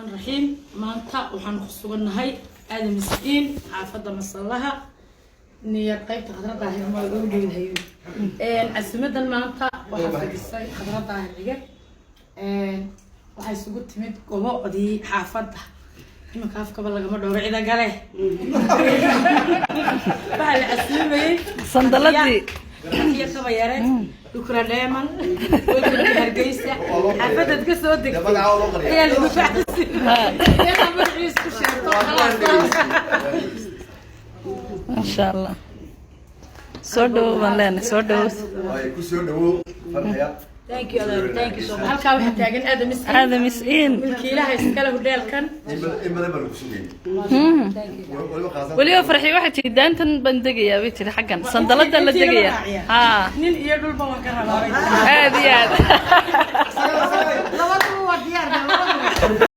الرحيم maanta waxaan ku sugannahay aad miskiin xaafada masalaha niya qaybta khadrada hirmo ugu dhigay asimadan maanta waxa fadhisay khadrada hirga waxay isugu timid gobodii xaafada imaka afkaba laga ma dhowr cida gale bal asimay sandaladii يا كبيرة دكرة ليمن ودكرة هرجيسة عفدت كسر دك هي اللي بتعرف يا خبر عيس ما شاء الله صدو ملان صدو thank you so much halka waxa taagan هذا مسئين milkiilaha iskala hudheelkan وليو فرحي واحد دانتن بندقيا بيتي حقا صندلة اللي دقيا ها nin iyo dhulba waan ka rabaa هذه